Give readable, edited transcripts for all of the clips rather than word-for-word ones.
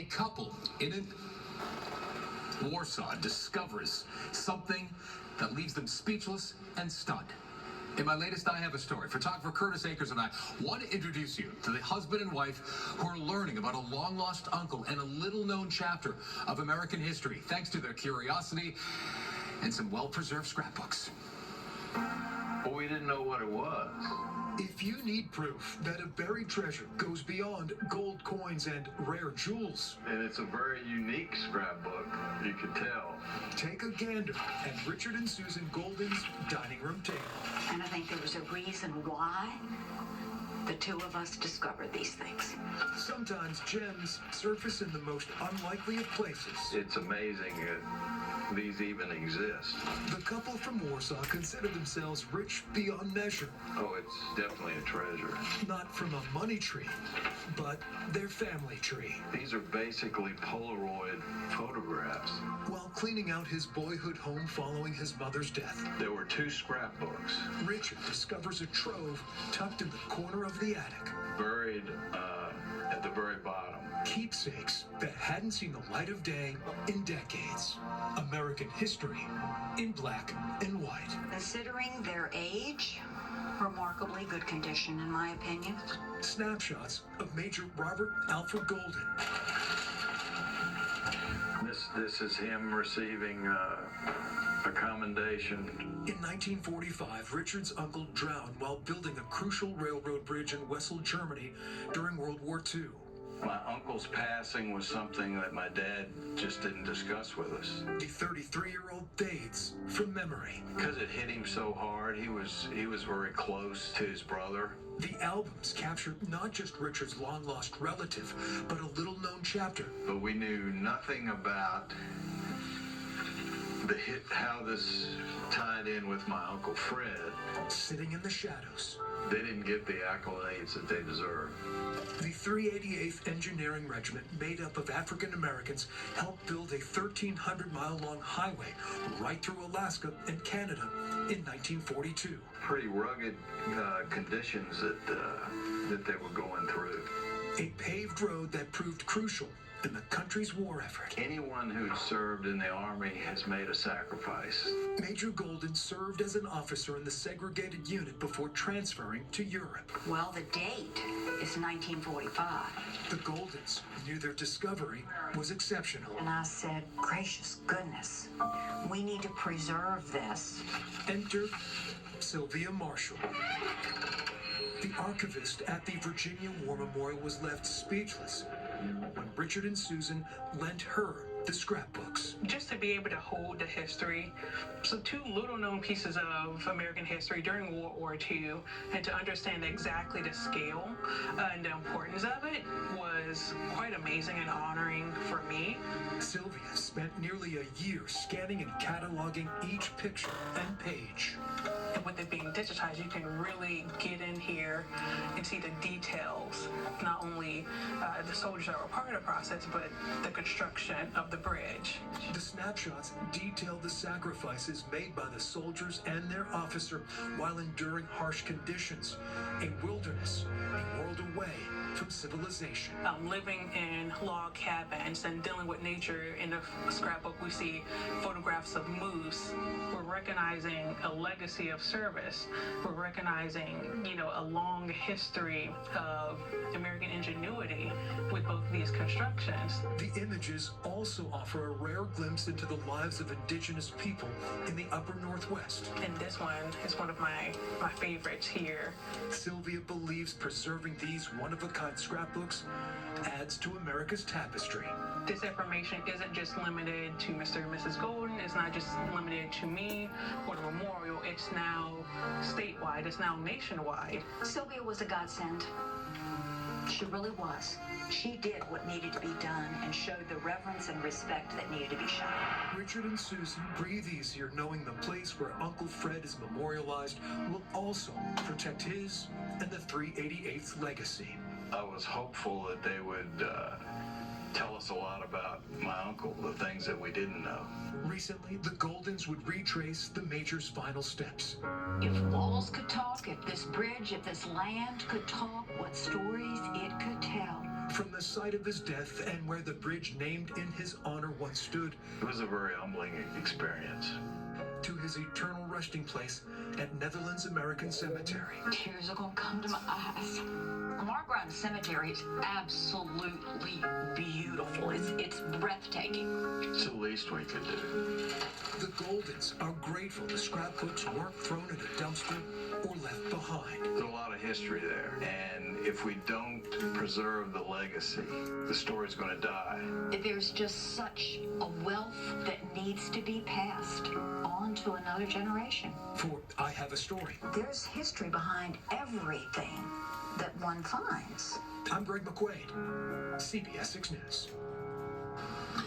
A couple in Warsaw discovers something that leaves them speechless and stunned. In my latest I Have a Story, photographer Curtis Akers and I want to introduce you to the husband and wife who are learning about a long-lost uncle and a little-known chapter of American history, thanks to their curiosity and some well-preserved scrapbooks. Well, we didn't know what it was. If you need proof that a buried treasure goes beyond gold coins and rare jewels, And it's a very unique scrapbook, you can tell. take a gander at Richard and Susan Golden's dining room table. And I think there was a reason why the two of us discovered these things. Sometimes gems surface in the most unlikely of places. It's amazing that these even exist. The couple from Warsaw consider themselves rich beyond measure, Oh, it's definitely a treasure. not from a money tree, but their family tree. These are basically Polaroid photographs. While cleaning out his boyhood home following his mother's death, There were two scrapbooks Richard discovers a trove tucked in the corner of the attic. buried at the very bottom. Keepsakes that hadn't seen the light of day in decades. American history in black and white. Considering their age, remarkably good condition, in my opinion. Snapshots of Major Robert Alfred Golden. This is him receiving a commendation. In 1945, Richard's uncle drowned while building a crucial railroad bridge in Wesel, Germany during World War II. My uncle's passing was something that my dad just didn't discuss with us. The 33-year-old fades from memory. Because it hit him so hard, he was very close to his brother. The albums captured not just Richard's long-lost relative, but a little-known chapter. But we knew nothing about how this tied in with my Uncle Fred. Sitting in the shadows. They didn't get the accolades that they deserved. The 388th Engineering Regiment, made up of African Americans, helped build a 1,300-mile-long highway right through Alaska and Canada in 1942. Pretty rugged conditions that they were going through. A paved road that proved crucial in the country's war effort. Anyone who served in the Army has made a sacrifice. Major Golden served as an officer in the segregated unit before transferring to Europe. Well, the date is 1945. The Goldens knew their discovery was exceptional. And I said, gracious goodness, we need to preserve this. Enter Sylvia Marshall. The archivist at the Virginia War Memorial was left speechless when Richard and Susan lent her the scrapbooks. Just to be able to hold the history, so two little-known pieces of American history during World War II, and to understand exactly the scale and the importance of it was quite amazing and honoring for me. Sylvia spent nearly a year scanning and cataloging each picture and page. And with it being digitized, you can really get in here and see the details, not only the soldiers that were part of the process, but the construction of the bridge. The snapshots detail the sacrifices made by the soldiers and their officer while enduring harsh conditions, a wilderness, a world away from civilization. Living in log cabins and dealing with nature. In the scrapbook, we see photographs of moose. We're recognizing a legacy of service. We're recognizing, a long history of American ingenuity with both these constructions. The images also offer a rare glimpse into the lives of indigenous people in the upper Northwest. And this one is one of my favorites here. Sylvia believes preserving these one-of-a-kind scrapbooks adds to America's tapestry. This information isn't just limited to Mr. and Mrs. Golden. It's not just limited to me or the memorial. It's now statewide. It's now nationwide. Sylvia was a godsend. She really was. She did what needed to be done and showed the reverence and respect that needed to be shown. Richard and Susan breathe easier knowing the place where Uncle Fred is memorialized will also protect his and the 388th legacy. I was hopeful that they would tell us a lot about my uncle, the things that we didn't know. Recently, the Goldens would retrace the Major's final steps. If walls could talk, if this bridge, if this land could talk, what stories it could tell. From the site of his death and where the bridge named in his honor once stood, It was a very humbling experience. to his eternal resting place at Netherlands American Cemetery. Tears are gonna come to my eyes. Margrine Cemetery is absolutely beautiful. It's breathtaking. It's the least we could do. The Goldens are grateful the scrapbooks weren't thrown in a dumpster or left behind. There's a lot of history there, and if we don't preserve the legacy, the story's going to die. There's just such a wealth that needs to be passed on to another generation. For I Have a Story. There's history behind everything that one finds. I'm Greg McGuade, CBS 6 News.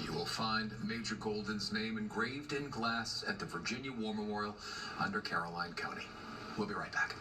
You will find Major Golden's name engraved in glass at the Virginia War Memorial under Caroline County. We'll be right back.